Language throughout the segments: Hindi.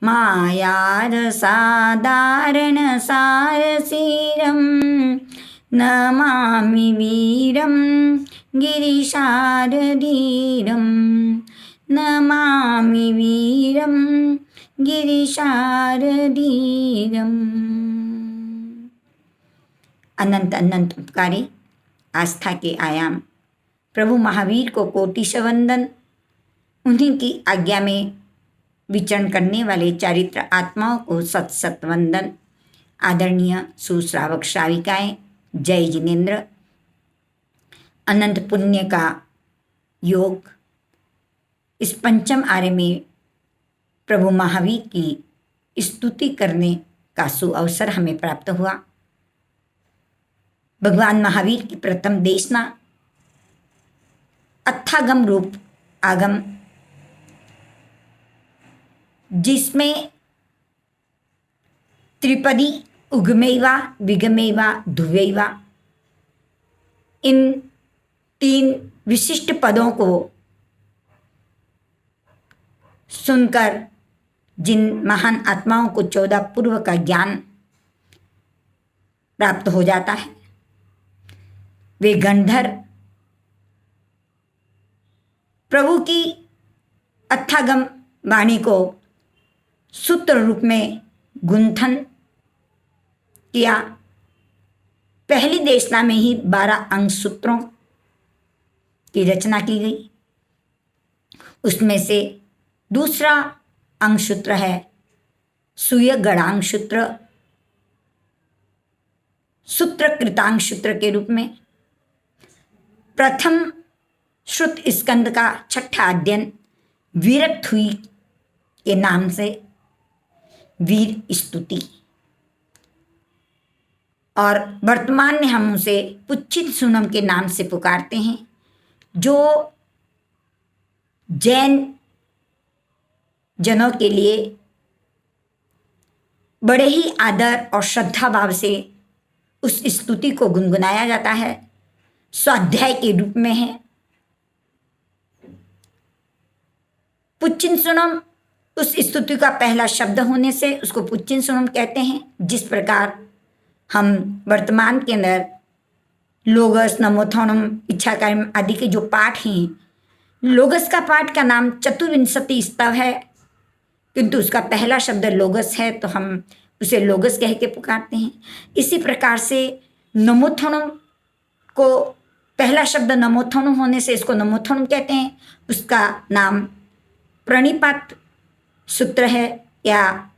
मायारसादारणसारसीरं नमामि वीरं गिरिशारधीरं नमामि वीरं गिरिशारधीरम्। अनंत अनंत उपकारी आस्था के आयाम प्रभु महावीर को कोटिश वंदन। उन्हीं की आज्ञा में विचरण करने वाले चारित्र आत्माओं को सत सत वंदन। आदरणीय सुश्रावक श्राविकाएं, जय जिनेन्द्र। अनंत पुण्य का योग इस पंचम आर्य में प्रभु महावीर की स्तुति करने का सुअवसर हमें प्राप्त हुआ। भगवान महावीर की प्रथम देशना अथागम रूप आगम, जिसमें त्रिपदी उगमेवा विगमेवा ध्रुवैवा इन तीन विशिष्ट पदों को सुनकर जिन महान आत्माओं को 14 पूर्व का ज्ञान प्राप्त हो जाता है, वे गंधर्व प्रभु की अथागम वाणी को सूत्र रूप में गुंथन किया। पहली देशना में ही 12 अंग सूत्रों की रचना की गई। उसमें से दूसरा अंग सूत्र है सूय गणांग सूत्र, सूत्रकृतांग सूत्र के रूप में। प्रथम श्रुत स्कंद का छठा अध्ययन वीरथुई के नाम से वीर स्तुति, और वर्तमान में हम उसे पुच्छित सुनम के नाम से पुकारते हैं, जो जैन जनों के लिए बड़े ही आदर और श्रद्धा भाव से उस स्तुति को गुनगुनाया जाता है। स्वाध्याय के रूप में है। पुच्छिन सुनम उस स्तुति का पहला शब्द होने से उसको पुच्छिन सुनम कहते हैं। जिस प्रकार हम वर्तमान के अंदर लोगस, नमोथोनम, इच्छाकार्यम आदि के जो पाठ हैं, लोगस का पाठ का नाम चतुर्विंशति स्तव है, किंतु उसका पहला शब्द लोगस है, तो हम उसे लोगस कह के पुकारते हैं। इसी प्रकार से नमोथोनम को पहला शब्द नमोथोनम होने से इसको नमोथोनम कहते हैं। उसका नाम प्रणिपात सूत्र है या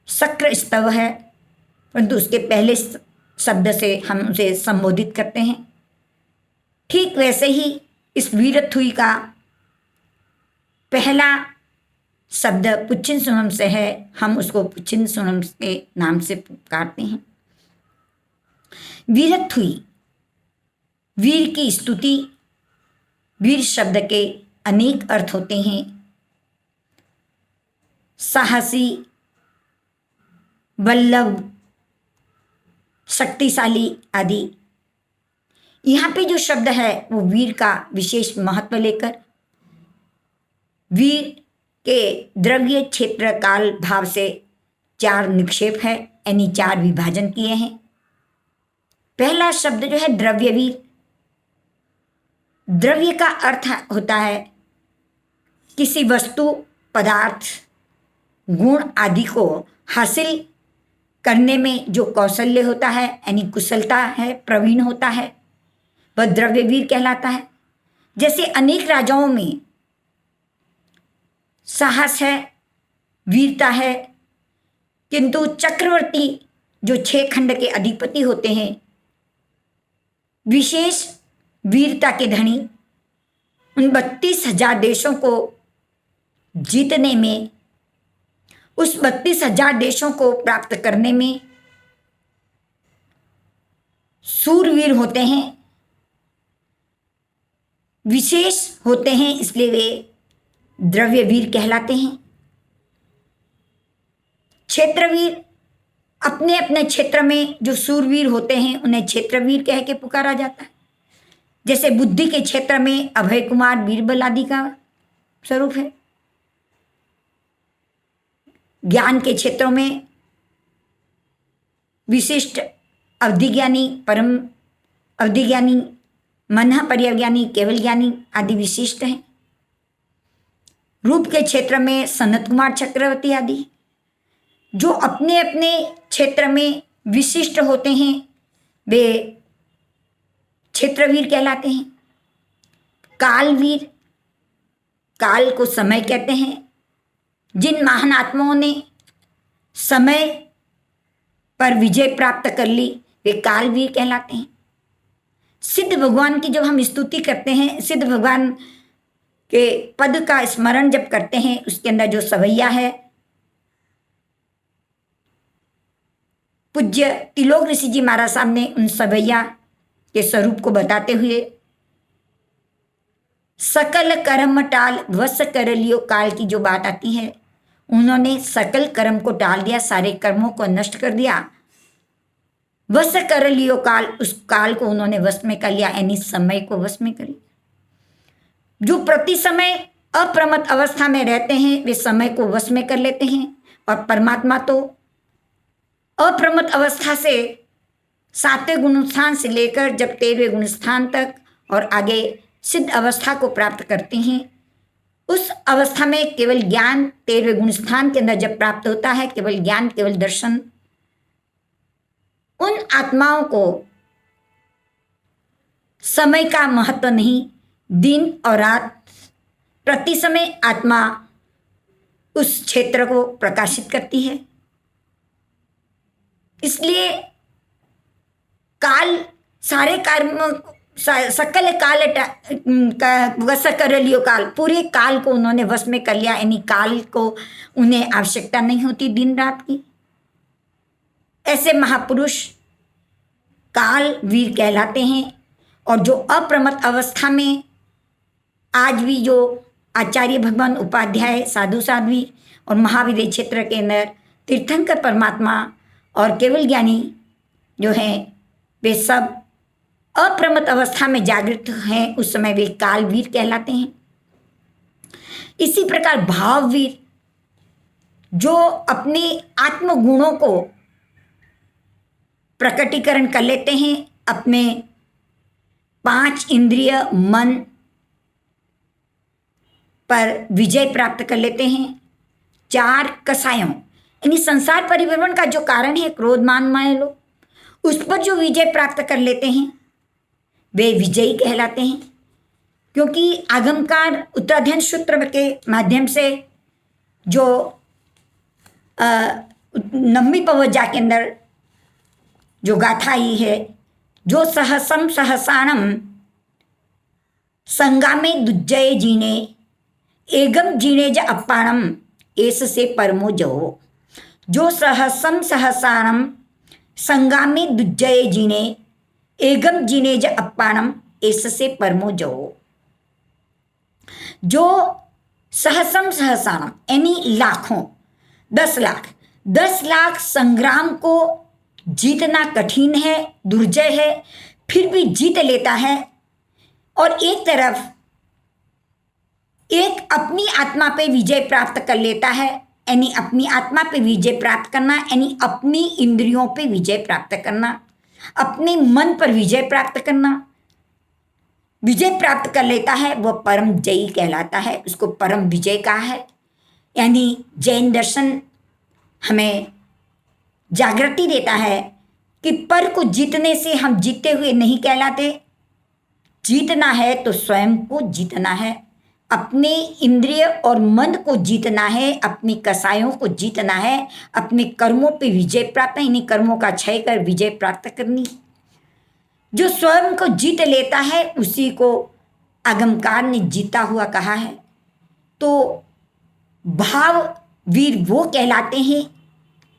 शक्र स्तव है, परंतु उसके पहले शब्द से हम उसे संबोधित करते हैं। ठीक वैसे ही इस वीरथुई का पहला शब्द पुच्छिन सुनम से है, हम उसको पुच्छिन सुनम के नाम से पुकारते हैं। वीरथुई, वीर की स्तुति। वीर शब्द के अनेक अर्थ होते हैं, साहसी, बल्लभ, शक्तिशाली आदि। यहाँ पे जो शब्द है वो वीर का विशेष महत्व लेकर वीर के द्रव्य क्षेत्र काल भाव से 4 निक्षेप है, यानी 4 विभाजन किए हैं। पहला शब्द जो है द्रव्यवीर। द्रव्य का अर्थ होता है किसी वस्तु, पदार्थ, गुण आदि को हासिल करने में जो कौशल्य होता है, यानी कुशलता है, प्रवीण होता है, वह द्रव्यवीर कहलाता है। जैसे अनेक राजाओं में साहस है, वीरता है, किंतु चक्रवर्ती जो 6 खंड के अधिपति होते हैं, विशेष वीरता के धनी, उन 32,000 देशों को जीतने में, उस 32,000 देशों को प्राप्त करने में सूरवीर होते हैं, विशेष होते हैं, इसलिए वे द्रव्यवीर कहलाते हैं। क्षेत्रवीर, अपने अपने क्षेत्र में जो सूरवीर होते हैं उन्हें क्षेत्रवीर कह के पुकारा जाता है। जैसे बुद्धि के क्षेत्र में अभय कुमार, बीरबल आदि का स्वरूप है। ज्ञान के क्षेत्रों में विशिष्ट अवधिज्ञानी, परम अवधिज्ञानी, मन पर्यज्ञानी, केवल ज्ञानी आदि विशिष्ट हैं। रूप के क्षेत्र में सनत कुमार चक्रवर्ती आदि जो अपने अपने क्षेत्र में विशिष्ट होते हैं वे क्षेत्रवीर कहलाते हैं। कालवीर, काल को समय कहते हैं। जिन महान आत्माओं ने समय पर विजय प्राप्त कर ली वे कालवीर कहलाते हैं। सिद्ध भगवान की जब हम स्तुति करते हैं, सिद्ध भगवान के पद का स्मरण जब करते हैं, उसके अंदर जो सवैया है पूज्य तिलोक ऋषि जी महाराज साहब ने उन सवैया के स्वरूप को बताते हुए सकल कर्म टाल वश कर लियो काल की जो बात आती है, उन्होंने सकल कर्म को टाल दिया, सारे कर्मों को नष्ट कर दिया। वश कर लियो काल, उस काल को उन्होंने वश में कर लिया, यानी समय को वश में कर लिया। जो प्रति समय अप्रमत्त अवस्था में रहते हैं वे समय को वश में कर लेते हैं, और परमात्मा तो अप्रमत्त अवस्था से 7वें गुणस्थान से लेकर जब 13वें गुणस्थान तक और आगे सिद्ध अवस्था को प्राप्त करते हैं, उस अवस्था में केवल ज्ञान 13वें गुणस्थान के अंदर जब प्राप्त होता है, केवल ज्ञान, केवल दर्शन, उन आत्माओं को समय का महत्व नहीं, दिन और रात प्रति समय आत्मा उस क्षेत्र को प्रकाशित करती है। इसलिए काल सारे कर्म सकल काल वश कर लियो काल, पूरे काल को उन्होंने वश में कर लिया, यानी काल को उन्हें आवश्यकता नहीं होती दिन रात की। ऐसे महापुरुष काल वीर कहलाते हैं। और जो अप्रमत्त अवस्था में आज भी जो आचार्य भगवान उपाध्याय, साधु साध्वी और महाविद्य क्षेत्र के अंदर तीर्थंकर परमात्मा और केवल ज्ञानी जो हैं वे सब अप्रमत्त अवस्था में जागृत हैं, उस समय वे कालवीर कहलाते हैं। इसी प्रकार भाववीर जो अपने आत्मगुणों को प्रकटीकरण कर लेते हैं, अपने 5 इंद्रिय मन पर विजय प्राप्त कर लेते हैं। 4 कसायों यानी संसार परिभ्रमण का जो कारण है क्रोध मान माया लोभ, उस पर जो विजय प्राप्त कर लेते हैं वे विजयी कहलाते हैं। क्योंकि आगमकार उत्तराध्ययन सूत्र के माध्यम से जो 9वीं पवज्जा के अंदर जो गाथा आई है, जो सहसम सहसाणम संगामे दुज्जय जीने एगम जीने ज अपाणम एस से परमो जहो। जो सहसम सहसाणम संगामे दुज्जय जीने एगम जीने ज अपाणम एस से परमो जहो। जो सहसम सहसाणम यानी लाखों, 10 लाख संग्राम को जीतना कठिन है, दुर्जय है, फिर भी जीत लेता है। और एक तरफ एक अपनी आत्मा पे विजय प्राप्त कर लेता है, यानी अपनी आत्मा पे विजय प्राप्त करना, यानी अपनी इंद्रियों पे विजय प्राप्त करना, अपने मन पर विजय प्राप्त करना, विजय प्राप्त कर लेता है, वह परम जयी कहलाता है। उसको परम विजय कहा है। यानी जैन दर्शन हमें जागृति देता है कि पर को जीतने से हम जीते हुए नहीं कहलाते। जीतना है तो स्वयं को जीतना है, अपने इंद्रिय और मन को जीतना है, अपनी कसायों को जीतना है, अपने कर्मों पे विजय प्राप्त, इन्हीं कर्मों का क्षय कर विजय प्राप्त करनी। जो स्वयं को जीत लेता है उसी को आगमकार ने जीता हुआ कहा है। तो भाव वीर वो कहलाते हैं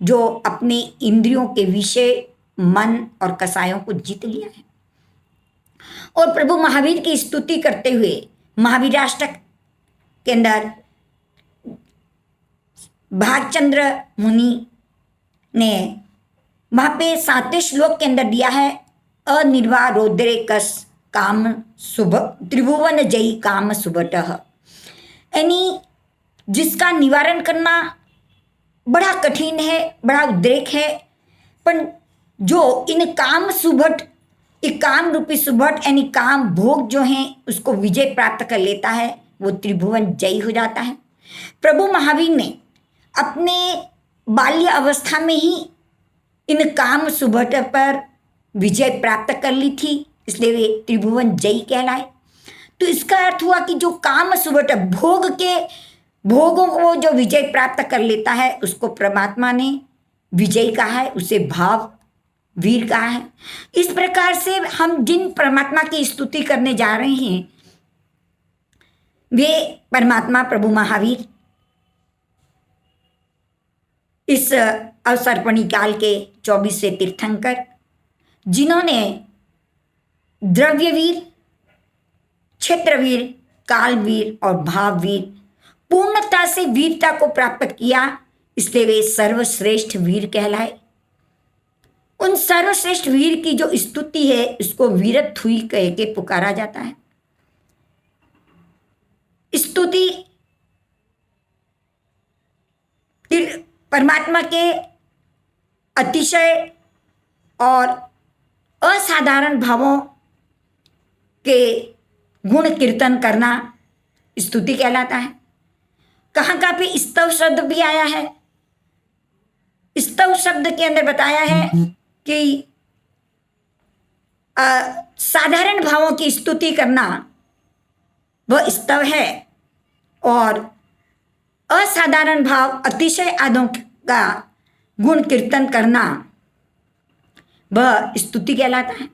जो अपने इंद्रियों के विषय, मन और कसायों को जीत लिया है। और प्रभु महावीर की स्तुति करते हुए महावीराष्टक के अंदर भागचंद्र मुनि ने वहाँ पे 7वें श्लोक के अंदर दिया है, अनिर्वाह रौद्रे कस काम शुभ त्रिभुवन जयी काम शुभटः। यानी जिसका निवारण करना बड़ा कठिन है, बड़ा उद्रेक है, पर जो इन काम सुभट, एक काम रूपी सुभट यानी काम भोग जो हैं उसको विजय प्राप्त कर लेता है, वो त्रिभुवन जयी हो जाता है। प्रभु महावीर ने अपने बाल्य अवस्था में ही इन काम सुभट पर विजय प्राप्त कर ली थी, इसलिए वे त्रिभुवन जयी कहलाए। तो इसका अर्थ हुआ कि जो काम सुभट भोगों को जो विजय प्राप्त कर लेता है उसको परमात्मा ने विजय कहा है, उसे भाव वीर कहा है। इस प्रकार से हम जिन परमात्मा की स्तुति करने जा रहे हैं वे परमात्मा प्रभु महावीर इस अवसर्पणी काल के 24वें तीर्थंकर, जिन्होंने द्रव्यवीर, क्षेत्रवीर, कालवीर और भाववीर पूर्णता से वीरता को प्राप्त किया, इसलिए वे सर्वश्रेष्ठ वीर कहलाए। उन सर्वश्रेष्ठ वीर की जो स्तुति है उसको वीरथुई कह के पुकारा जाता है। स्तुति परमात्मा के अतिशय और असाधारण भावों के गुण कीर्तन करना स्तुति कहलाता है। कहाँ कहाँ पे स्तव शब्द भी आया है। स्तव शब्द के अंदर बताया है कि साधारण भावों की स्तुति करना वह स्तव है और असाधारण भाव अतिशय आदों का गुण कीर्तन करना वह स्तुति कहलाता है।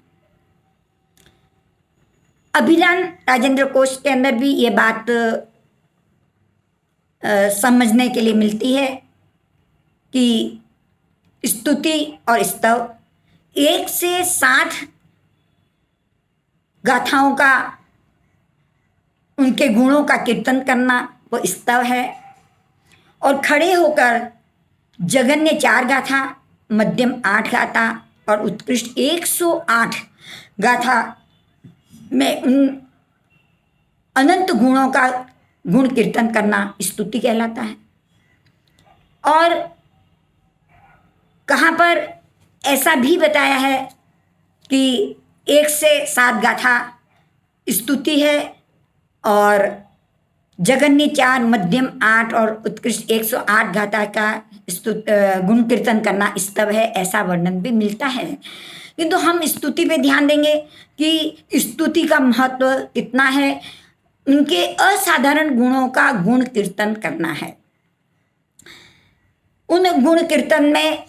अभिधान राजेंद्र कोश के अंदर भी ये बात समझने के लिए मिलती है कि स्तुति और स्तव 1 से 7 गाथाओं का, उनके गुणों का कीर्तन करना वो स्तव है। और खड़े होकर जगन्य 4 गाथा, मध्यम 8 गाथा और उत्कृष्ट 108 गाथा में उन अनंत गुणों का गुण कीर्तन करना स्तुति कहलाता है। और कहाँ पर ऐसा भी बताया है कि 1 से 7 गाथा स्तुति है और जगन्य 4, मध्यम 8 और उत्कृष्ट 108 गाथा का गुण कीर्तन करना स्तव है, ऐसा वर्णन भी मिलता है। किंतु हम स्तुति पे ध्यान देंगे कि स्तुति का महत्व कितना है, उनके असाधारण गुणों का गुण कीर्तन करना है। उन गुण कीर्तन में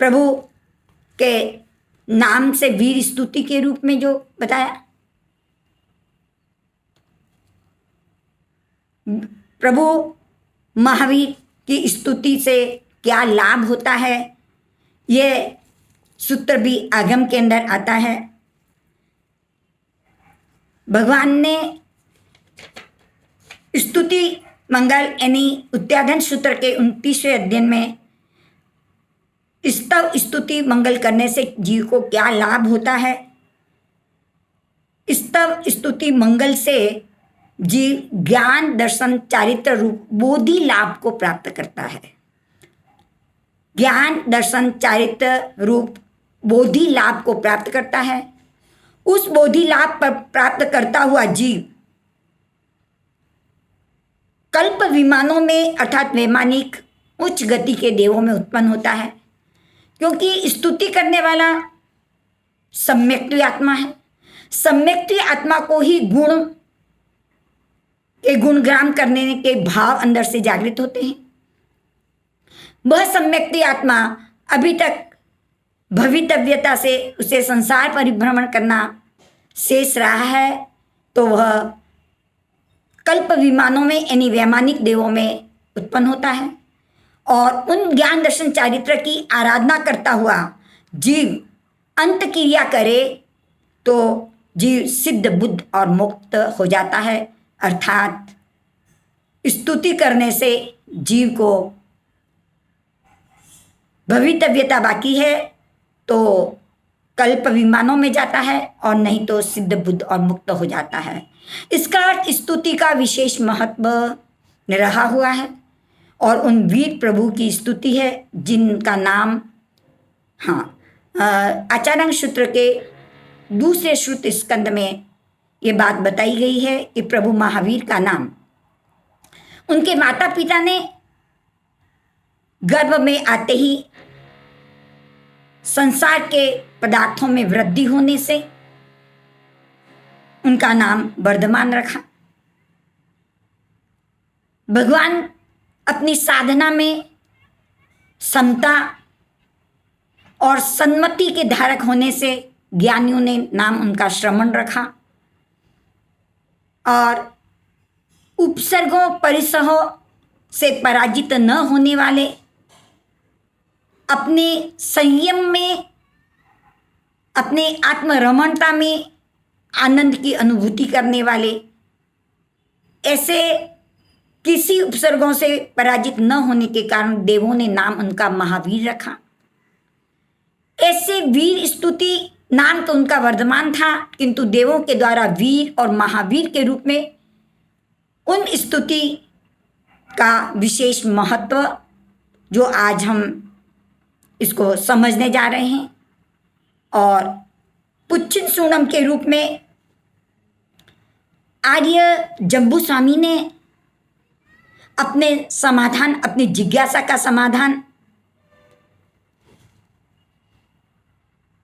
प्रभु के नाम से वीर स्तुति के रूप में जो बताया, प्रभु महावीर की स्तुति से क्या लाभ होता है, ये सूत्र भी आगम के अंदर आता है। भगवान ने स्तुति मंगल यानी उत्याधन सूत्र के 29वें अध्ययन में स्तव स्तुति मंगल करने से जीव को क्या लाभ होता है। स्तव स्तुति मंगल से जीव ज्ञान दर्शन चारित्र रूप बोधि लाभ को प्राप्त करता है। ज्ञान दर्शन चारित्र रूप बोधि लाभ को प्राप्त करता है। उस बोधि लाभ पर प्राप्त करता हुआ जीव कल्प विमानों में अर्थात वैमानिक उच्च गति के देवों में उत्पन्न होता है, क्योंकि स्तुति करने वाला सम्यक्त्व आत्मा है। सम्यक्त्व आत्मा को ही गुण के गुणगान करने के भाव अंदर से जागृत होते हैं। वह सम्यक्त्व आत्मा अभी तक भवितव्यता से उसे संसार परिभ्रमण करना शेष रहा है, तो वह कल्प विमानों में यानी वैमानिक देवों में उत्पन्न होता है और उन ज्ञान दर्शन चारित्र की आराधना करता हुआ जीव अंत क्रिया करे तो जीव सिद्ध बुद्ध और मुक्त हो जाता है। अर्थात स्तुति करने से जीव को भवितव्यता बाकी है तो कल्प विमानों में जाता है और नहीं तो सिद्ध बुद्ध और मुक्त हो जाता है। इसका अर्थ स्तुति का विशेष महत्व रहा हुआ है और उन वीर प्रभु की स्तुति है जिनका नाम, आचार्यांग सूत्र के दूसरे श्रुत स्कंद में ये बात बताई गई है कि प्रभु महावीर का नाम उनके माता पिता ने गर्भ में आते ही संसार के पदार्थों में वृद्धि होने से उनका नाम वर्धमान रखा। भगवान अपनी साधना में समता और सन्मति के धारक होने से ज्ञानियों ने नाम उनका श्रमण रखा, और उपसर्गों परिसहों से पराजित न होने वाले, अपने संयम में, अपने आत्मरमणता में आनंद की अनुभूति करने वाले, ऐसे किसी उपसर्गों से पराजित न होने के कारण देवों ने नाम उनका महावीर रखा। ऐसे वीर स्तुति नाम तो उनका वर्धमान था, किंतु देवों के द्वारा वीर और महावीर के रूप में उन स्तुति का विशेष महत्व जो आज हम इसको समझने जा रहे हैं। और पुच्छिन सूनम के रूप में आर्य जम्बू स्वामी ने अपने समाधान, अपनी जिज्ञासा का समाधान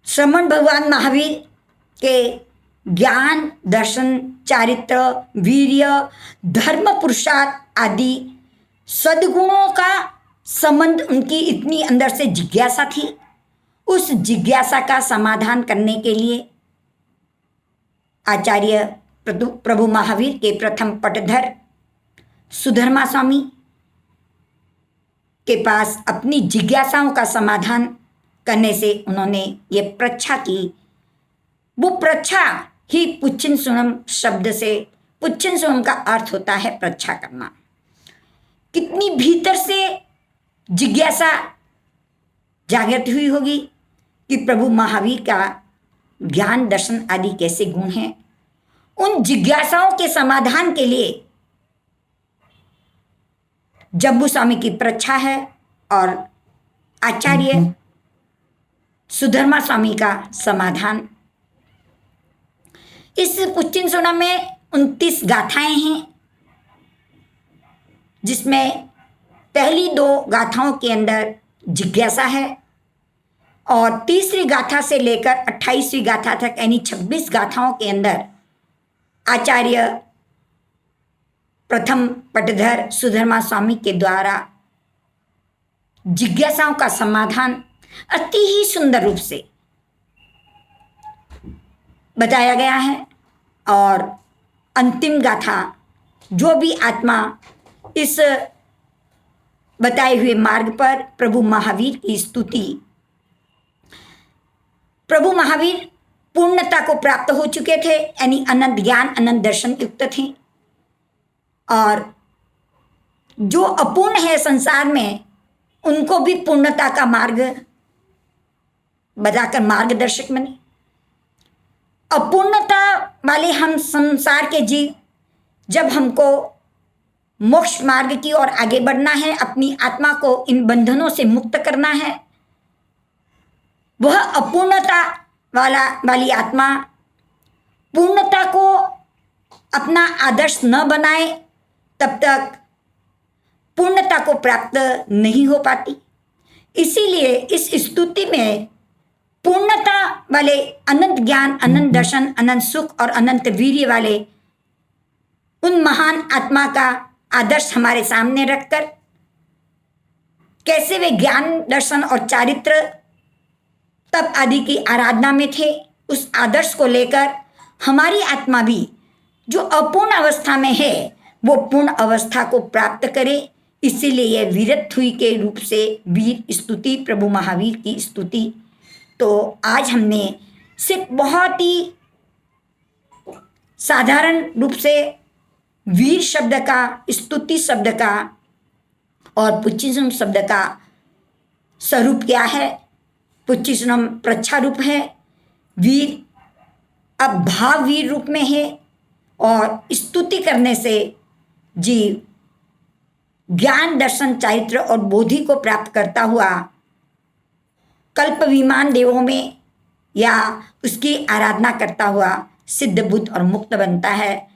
श्रमण भगवान महावीर के ज्ञान, दर्शन, चारित्र, वीर्य, धर्म, पुरुषार्थ आदि सद्गुणों का संबंध, उनकी इतनी अंदर से जिज्ञासा थी, उस जिज्ञासा का समाधान करने के लिए आचार्य प्रभु महावीर के प्रथम पटधर सुधर्मा स्वामी के पास अपनी जिज्ञासाओं का समाधान करने से उन्होंने ये प्रच्छा की। वो प्रच्छा ही पुच्छिन सूनम शब्द से, पुच्छिन सूनम का अर्थ होता है प्रच्छा करना। कितनी भीतर से जिज्ञासा जागृत हुई होगी कि प्रभु महावीर का ज्ञान, दर्शन आदि कैसे गुण हैं। उन जिज्ञासाओं के समाधान के लिए जम्बू स्वामी की प्रच्छा है और आचार्य सुधर्मा स्वामी का समाधान। इस पुच्छिन सूनम में 29 गाथाएं हैं, जिसमें पहली 2 गाथाओं के अंदर जिज्ञासा है और तीसरी गाथा से लेकर 28वीं गाथा तक यानी 26 गाथाओं के अंदर आचार्य प्रथम पटधर सुधर्मा स्वामी के द्वारा जिज्ञासाओं का समाधान अति ही सुंदर रूप से बताया गया है। और अंतिम गाथा, जो भी आत्मा इस बताए हुए मार्ग पर प्रभु महावीर की स्तुति, प्रभु महावीर पूर्णता को प्राप्त हो चुके थे, यानी अनंत ज्ञान, अनंत दर्शन युक्त थे, और जो अपूर्ण है संसार में उनको भी पूर्णता का मार्ग बताकर मार्गदर्शक बने। अपूर्णता वाले हम संसार के जीव, जब हमको मोक्ष मार्ग की ओर आगे बढ़ना है, अपनी आत्मा को इन बंधनों से मुक्त करना है, वह अपूर्णता वाली आत्मा पूर्णता को अपना आदर्श न बनाए तब तक पूर्णता को प्राप्त नहीं हो पाती। इसीलिए इस स्तुति में पूर्णता वाले अनंत ज्ञान, अनंत दर्शन, अनंत सुख और अनंत वीर्य वाले उन महान आत्मा का आदर्श हमारे सामने रखकर कैसे वे ज्ञान, दर्शन और चारित्र, तप आदि की आराधना में थे, उस आदर्श को लेकर हमारी आत्मा भी जो अपूर्ण अवस्था में है वो पूर्ण अवस्था को प्राप्त करे। इसीलिए यह वीरत्हुई के रूप से वीर स्तुति, प्रभु महावीर की स्तुति। तो आज हमने सिर्फ बहुत ही साधारण रूप से वीर शब्द का, स्तुति शब्द का और पुच्छिन शब्द का स्वरूप क्या है। पुच्छिन प्रच्छा रूप है, वीर अब भाव वीर रूप में है, और स्तुति करने से जीव ज्ञान दर्शन चारित्र और बोधि को प्राप्त करता हुआ कल्प विमान देवों में या उसकी आराधना करता हुआ सिद्ध बुद्ध और मुक्त बनता है।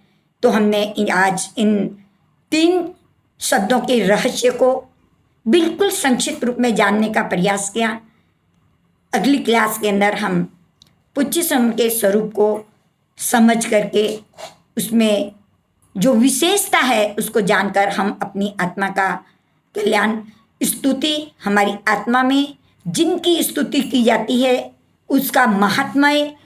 तो हमने आज इन 3 शब्दों के रहस्य को बिल्कुल संक्षिप्त रूप में जानने का प्रयास किया। अगली क्लास के अंदर हम पुच्छिसम के स्वरूप को समझ करके उसमें जो विशेषता है उसको जानकर हम अपनी आत्मा का कल्याण, स्तुति, हमारी आत्मा में जिनकी स्तुति की जाती है उसका महात्म्य,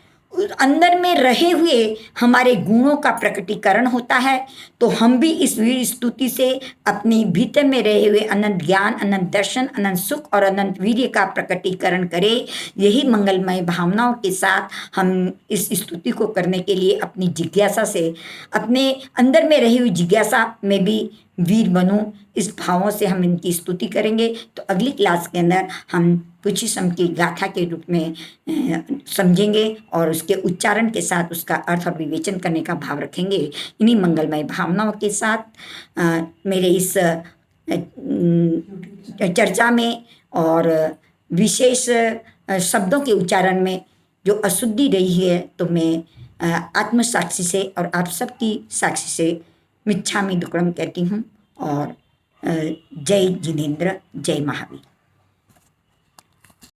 अंदर में रहे हुए हमारे गुणों का प्रकटीकरण होता है। तो हम भी इस वीर स्तुति से अपनी भीतर में रहे हुए अनंत ज्ञान, अनंत दर्शन, अनंत सुख और अनंत वीर्य का प्रकटीकरण करें। यही मंगलमय भावनाओं के साथ हम इस स्तुति को करने के लिए अपनी जिज्ञासा से, अपने अंदर में रही हुई जिज्ञासा में भी वीर बनूं, इस भावों से हम इनकी स्तुति करेंगे। तो अगली क्लास के अंदर हम पुच्छिसम की गाथा के रूप में समझेंगे और उसके उच्चारण के साथ उसका अर्थ और विवेचन करने का भाव रखेंगे। इन्हीं मंगलमय भावनाओं के साथ मेरे इस चर्चा में और विशेष शब्दों के उच्चारण में जो अशुद्धि रही है तो मैं आत्म साक्षी से और आप सबकी साक्षी से मिच्छामि दुक्कडम कहती हूँ। और जय जिनेन्द्र, जय महावीर।